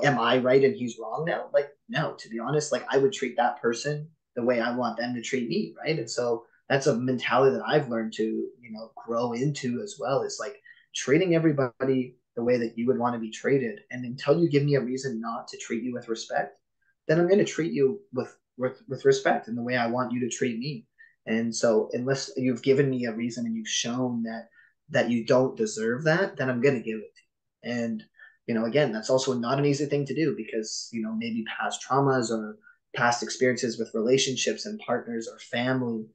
am I right and he's wrong now? Like, no, to be honest, like I would treat that person the way I want them to treat me, right? And so that's a mentality that I've learned to, grow into as well, is like treating everybody the way that you would want to be treated. And until you give me a reason not to treat you with respect, then I'm going to treat you with respect and the way I want you to treat me. And so unless you've given me a reason and you've shown that you don't deserve that, then I'm going to give it to you. And again, that's also not an easy thing to do because, maybe past traumas or past experiences with relationships and partners or family,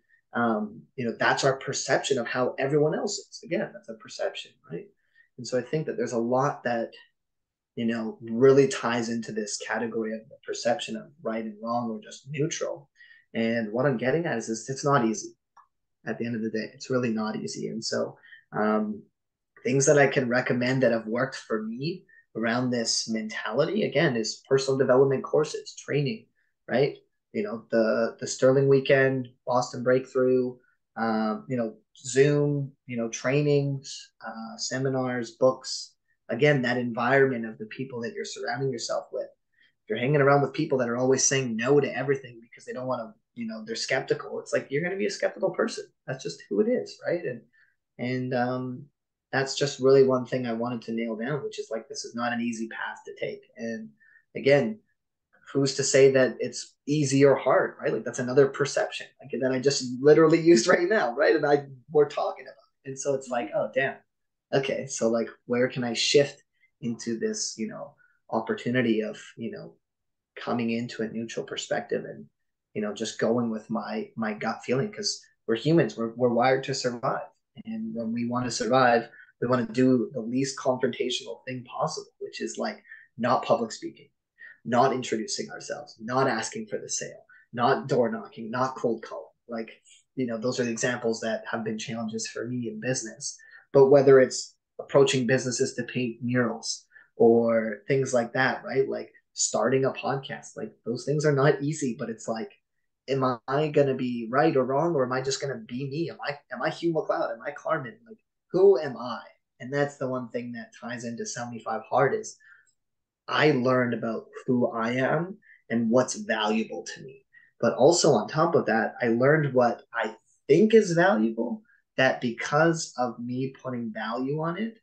that's our perception of how everyone else is. Again, that's a perception, right? And so I think that there's a lot that, really ties into this category of the perception of right and wrong or just neutral. And what I'm getting at is it's not easy at the end of the day. It's really not easy. And so, um, things that I can recommend that have worked for me around this mentality again is personal development courses, training, right? The Sterling Weekend, Boston Breakthrough, Zoom, trainings, seminars, books. Again, that environment of the people that you're surrounding yourself with. If you're hanging around with people that are always saying no to everything because they don't want to, they're skeptical. It's like you're going to be a skeptical person. That's just who it is, right? And that's just really one thing I wanted to nail down, which is like this is not an easy path to take. And again, who's to say that it's easy or hard, right? Like that's another perception like that I just literally used right now, right? And we're talking about it. And so it's like, oh damn, okay, so like where can I shift into this, opportunity of, coming into a neutral perspective and, just going with my gut feeling because we're humans, we're wired to survive. And when we want to survive, we want to do the least confrontational thing possible, which is like not public speaking, not introducing ourselves, not asking for the sale, not door knocking, not cold calling. Like, those are the examples that have been challenges for me in business. But whether it's approaching businesses to paint murals or things like that, right? Like starting a podcast, like those things are not easy, but it's like, am I gonna be right or wrong, or am I just gonna be me? Am I Hugh MacLeod? Am I Carmen? Like, who am I? And that's the one thing that ties into 75 Hard is I learned about who I am and what's valuable to me. But also on top of that, I learned what I think is valuable that because of me putting value on it,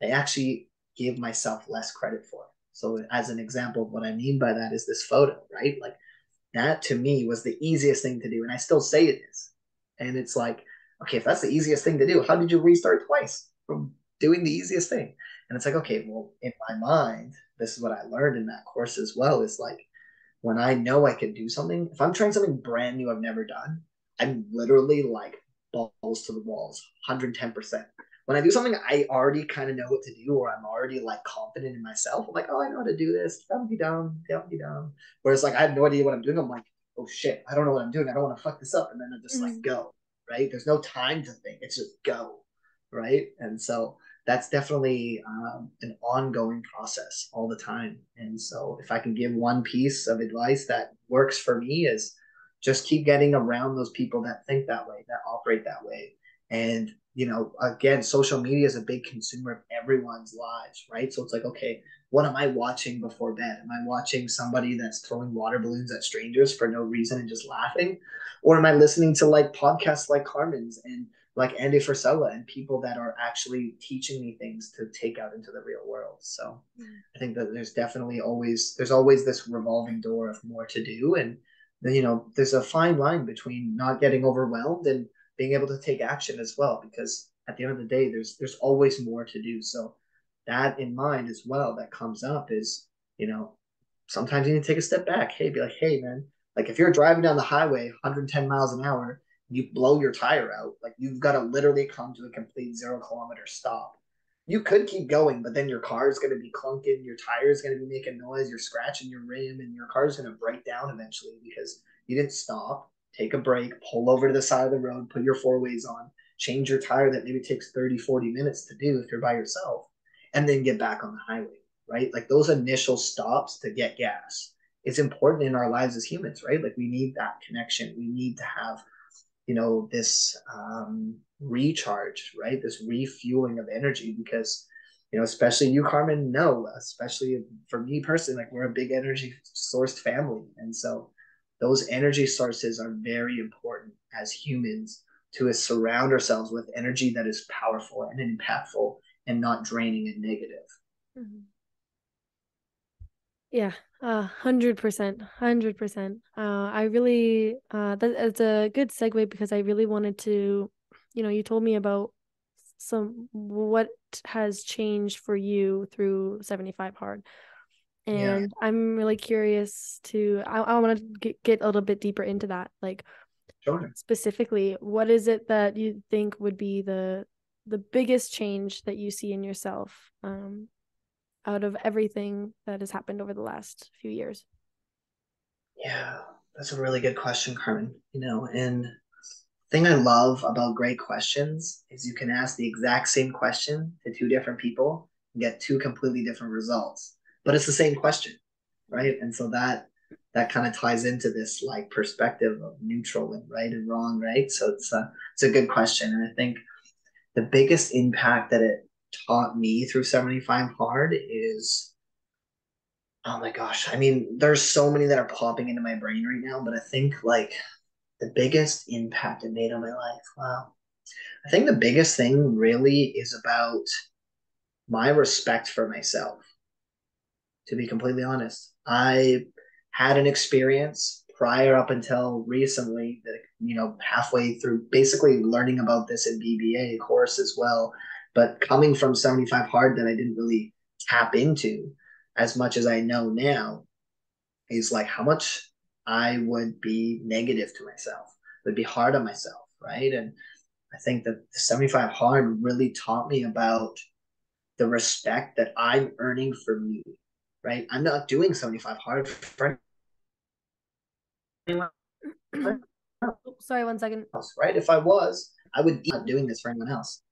I actually give myself less credit for it. So as an example of what I mean by that is this photo, right? Like that to me was the easiest thing to do. And I still say it is. And it's like, okay, if that's the easiest thing to do, how did you restart twice from doing the easiest thing? And it's like, okay, well, in my mind, this is what I learned in that course as well is like when I know I can do something, if I'm trying something brand new I've never done, I'm literally like balls to the walls, 110%. When I do something I already kind of know what to do, or I'm already like confident in myself, I'm like, oh, I know how to do this. That'll be done. That'll be done. Whereas like I have no idea what I'm doing. I'm like, oh shit, I don't know what I'm doing. I don't want to fuck this up. And then I just like Mm. go, right? There's no time to think. It's just go, right? And so that's definitely an ongoing process all the time. And so, if I can give one piece of advice that works for me, is just keep getting around those people that think that way, that operate that way. And, again, social media is a big consumer of everyone's lives, right? So it's like, okay, what am I watching before bed? Am I watching somebody that's throwing water balloons at strangers for no reason and just laughing? Or am I listening to like podcasts like Carmen's and like Andy Frisella and people that are actually teaching me things to take out into the real world. So I think that there's always this revolving door of more to do. And there's a fine line between not getting overwhelmed and being able to take action as well, because at the end of the day, there's always more to do. So that in mind as well, that comes up is, you know, sometimes you need to take a step back. Hey, be like, hey man, like if you're driving down the highway 110 miles an hour, you blow your tire out, like you've got to literally come to a complete 0 kilometer stop. You could keep going, but then your car is going to be clunking, your tire is going to be making noise, you're scratching your rim, and your car is going to break down eventually because you didn't stop, take a break, pull over to the side of the road, put your four ways on, change your tire that maybe takes 30, 40 minutes to do if you're by yourself, and then get back on the highway, right? Like those initial stops to get gas. It's important in our lives as humans, right? Like we need that connection. We need to have this recharge, right? This refueling of energy because Especially you, Carmen, no, especially for me personally, like we're a big energy sourced family. And so those energy sources are very important as humans to surround ourselves with energy that is powerful and impactful and not draining and negative. Mhm. Yeah, 100%, 100%. I really, that's a good segue because I really wanted to, you told me about some what has changed for you through 75 hard. Yeah, And I'm really curious I want to get a little bit deeper into that. Like sure. specifically, what is it that you think would be the biggest change that you see in yourself out of everything that has happened over the last few years? Yeah, that's a really good question, Carmen. And thing I love about great questions is you can ask the exact same question to two different people and get two completely different results, but it's the same question, right? And so that kind of ties into this like perspective of neutral and right and wrong, right? So it's a good question, and I think the biggest impact that it taught me through 75 hard is, oh my gosh, I mean, there's so many that are popping into my brain right now, but I think like the biggest impact it made on my life. Wow. I think the biggest thing really is about my respect for myself, to be completely honest. I had an experience prior up until recently that, halfway through basically learning about this in BBA course as well, but coming from 75 hard that I didn't really tap into as much as I know now is like how much I would be negative to myself, would be hard on myself, right? And I think that the 75 hard really taught me about the respect that I'm earning for me, right? I'm not doing 75 hard for anyone Oh, sorry, 1 second. else, right? If I was, I would be not doing this for anyone else.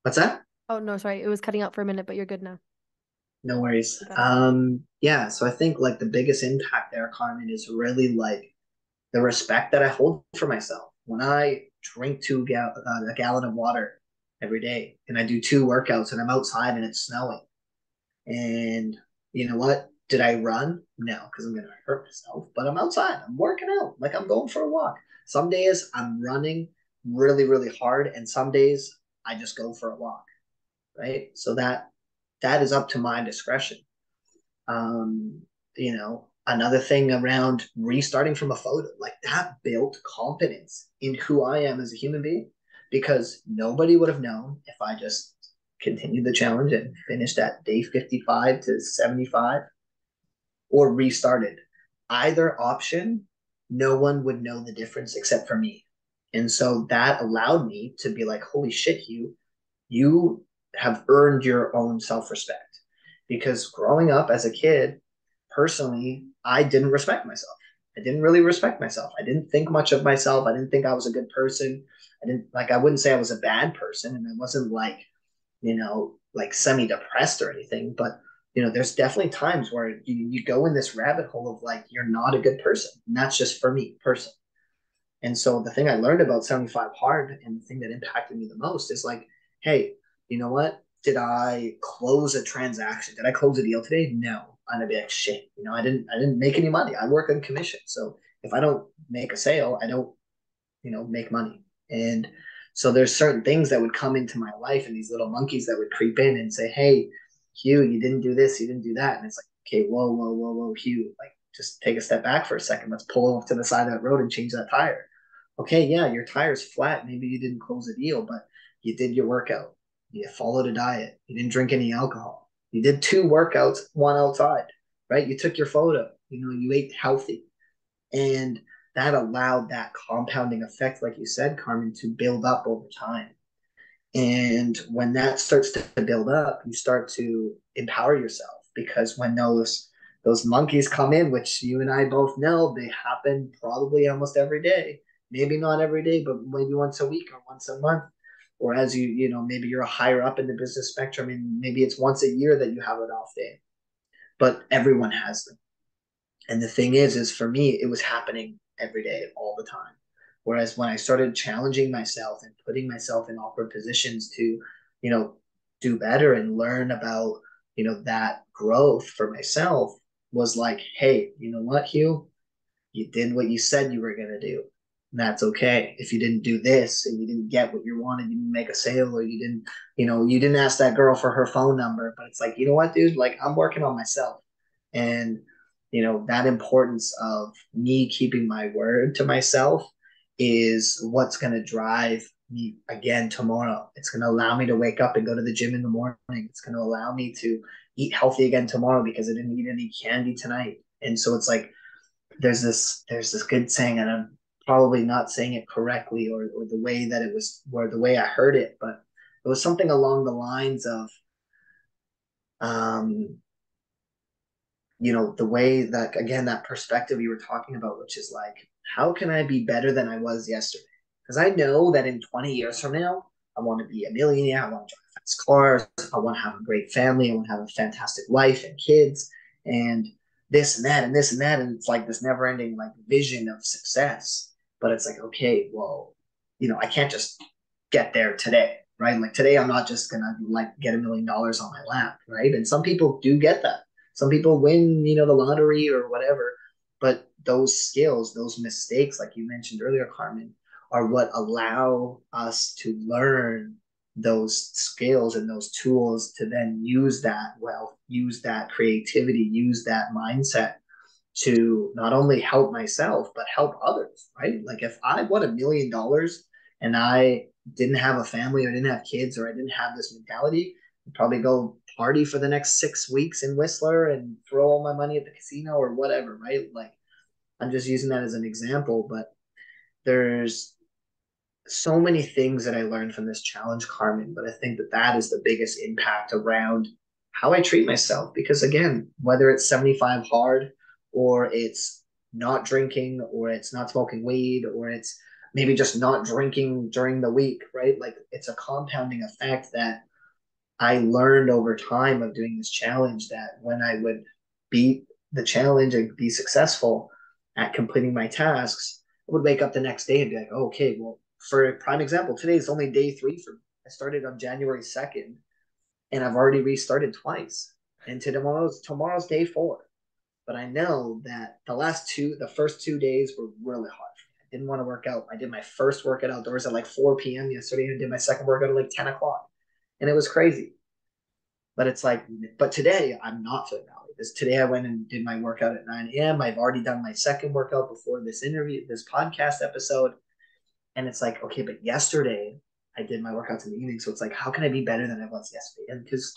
What's that? Oh, no, sorry. It was cutting out for a minute, but you're good now. No worries. You got it. Yeah, so I think like the biggest impact there, Carmen, is really like the respect that I hold for myself. When I drink a gallon of water every day and I do two workouts and I'm outside and it's snowing, and you know what? Did I run? No, because I'm going to hurt myself. But I'm outside. I'm working out. Like I'm going for a walk. Some days I'm running really, really hard, and some days I just go for a walk. Right. So that is up to my discretion. Another thing around restarting from a photo, like that built confidence in who I am as a human being, because nobody would have known if I just continued the challenge and finished at day 55 to 75 or restarted. Either option, no one would know the difference except for me. And so that allowed me to be like, holy shit, you have earned your own self respect. Because growing up as a kid, personally, I didn't respect myself. I didn't really respect myself. I didn't think much of myself. I didn't think I was a good person. I wouldn't say I was a bad person. And I wasn't like, like semi depressed or anything. But, there's definitely times where you go in this rabbit hole of like, you're not a good person. And that's just for me, person. And so the thing I learned about 75 hard and the thing that impacted me the most is like, hey, you know what? Did I close a transaction? Did I close a deal today? No. And I'd be like, shit, I didn't make any money. I work on commission. So if I don't make a sale, I don't, make money. And so there's certain things that would come into my life and these little monkeys that would creep in and say, hey, Hugh, you didn't do this, you didn't do that. And it's like, okay, whoa, whoa, whoa, whoa, Hugh, like just take a step back for a second. Let's pull off to the side of that road and change that tire. Okay, yeah, your tire's flat. Maybe you didn't close a deal, but you did your workout. You followed a diet. You didn't drink any alcohol. You did two workouts, one outside, right? You took your photo. You ate healthy. And that allowed that compounding effect, like you said, Carmen, to build up over time. And when that starts to build up, you start to empower yourself because when those monkeys come in, which you and I both know, they happen probably almost every day. Maybe not every day, but maybe once a week or once a month. Or as maybe you're higher up in the business spectrum, and maybe it's once a year that you have an off day. But everyone has them. And the thing is for me, it was happening every day, all the time. Whereas when I started challenging myself and putting myself in awkward positions to, you know, do better and learn about, that growth for myself was like, hey, you know what, Hugh? You did what you said you were going to do. And that's okay. If you didn't do this and you didn't get what you wanted, you didn't make a sale, or you didn't ask that girl for her phone number. But it's like, you know what, dude? Like, I'm working on myself. And, that importance of me keeping my word to myself is what's going to drive me again tomorrow. It's going to allow me to wake up and go to the gym in the morning. It's going to allow me to eat healthy again tomorrow because I didn't eat any candy tonight. And so it's like, there's this good saying, and I'm probably not saying it correctly, or the way that it was, or the way I heard it, but it was something along the lines of, um, the way that, again, that perspective you were talking about, which is like, how can I be better than I was yesterday? Because I know that in 20 years from now, I want to be a millionaire. I want to drive fast cars. I want to have a great family. I want to have a fantastic wife and kids, and this and that and this and that. And it's like this never ending like vision of success. But it's like, okay, well, I can't just get there today, right? Like today, I'm not just gonna like get $1 million on my lap, right? And some people do get that. Some people win, the lottery or whatever. But those skills, those mistakes, like you mentioned earlier, Carmen, are what allow us to learn those skills and those tools to then use that wealth, use that creativity, use that mindset to not only help myself but help others, right? Like if I won $1 million and I didn't have a family or didn't have kids or I didn't have this mentality, I'd probably go party for the next 6 weeks in Whistler and throw all my money at the casino or whatever, right? Like I'm just using that as an example, but there's so many things that I learned from this challenge, Carmen, but I think that that is the biggest impact around how I treat myself. Because again, whether it's 75 hard, or it's not drinking, or it's not smoking weed, or it's maybe just not drinking during the week, right? Like it's a compounding effect that I learned over time of doing this challenge, that when I would beat the challenge and be successful at completing my tasks, I would wake up the next day and be like, oh, okay, well, for a prime example, today is only day 3 for me. I started on January 2nd and I've already restarted twice. And tomorrow's day 4. But I know that the first 2 days were really hard. I didn't want to work out. I did my first workout outdoors at like 4 p.m. yesterday, and I did my second workout at like 10 o'clock. And it was crazy. But it's like, but today I'm not feeling that way. Today I went and did my workout at 9 a.m. I've already done my second workout before this podcast episode. And it's like, okay, but yesterday I did my workouts in the evening. So it's like, how can I be better than I was yesterday? And because,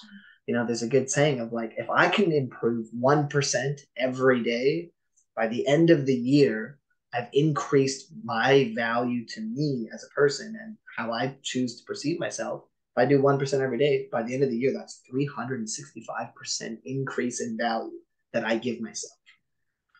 there's a good saying of like, if I can improve 1% every day, by the end of the year, I've increased my value to me as a person and how I choose to perceive myself. If I do 1% every day, by the end of the year, that's 365% increase in value that I give myself,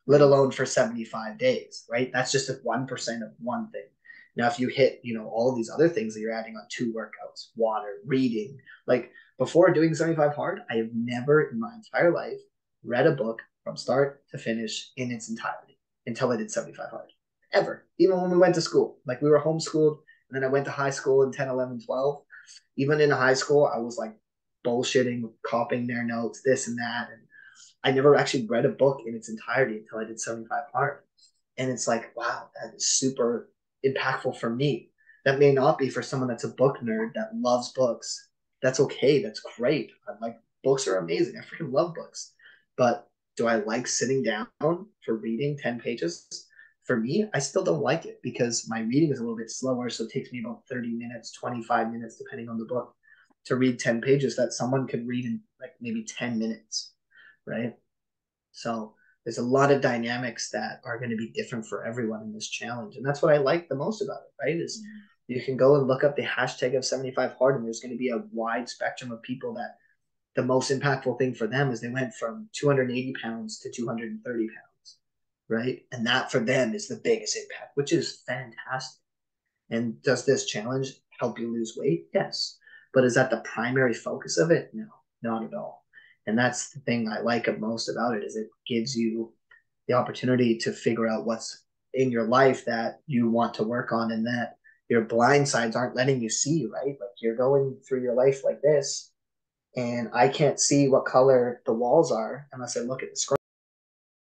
let alone for 75 days, right? That's just 1% of one thing. Now, if you hit, all these other things that you're adding on 2 workouts, water, reading, like before doing 75 hard, I have never in my entire life read a book from start to finish in its entirety until I did 75 hard. Ever. Even when we went to school, like we were homeschooled, and then I went to high school in 10, 11, 12. Even in high school, I was like bullshitting, copying their notes, this and that. And I never actually read a book in its entirety until I did 75 hard. And it's like, wow, that is super impactful for me. That may not be for someone that's a book nerd that loves books. That's okay. That's great. I'm like, books are amazing. I freaking love books. But do I like sitting down for reading 10 pages? For me, I still don't like it because my reading is a little bit slower. So it takes me about 30 minutes, 25 minutes, depending on the book, to read 10 pages that someone could read in like maybe 10 minutes, right? So there's a lot of dynamics that are going to be different for everyone in this challenge. And that's what I like the most about it, right? Is you can go and look up the hashtag of 75 hard, and there's going to be a wide spectrum of people that the most impactful thing for them is they went from 280 pounds to 230 pounds, right? And that for them is the biggest impact, which is fantastic. And does this challenge help you lose weight? Yes. But is that the primary focus of it? No, not at all. And that's the thing I like most about it, is it gives you the opportunity to figure out what's in your life that you want to work on, and that your blind sides aren't letting you see, right? Like you're going through your life like this, and I can't see what color the walls are unless I look at the screen.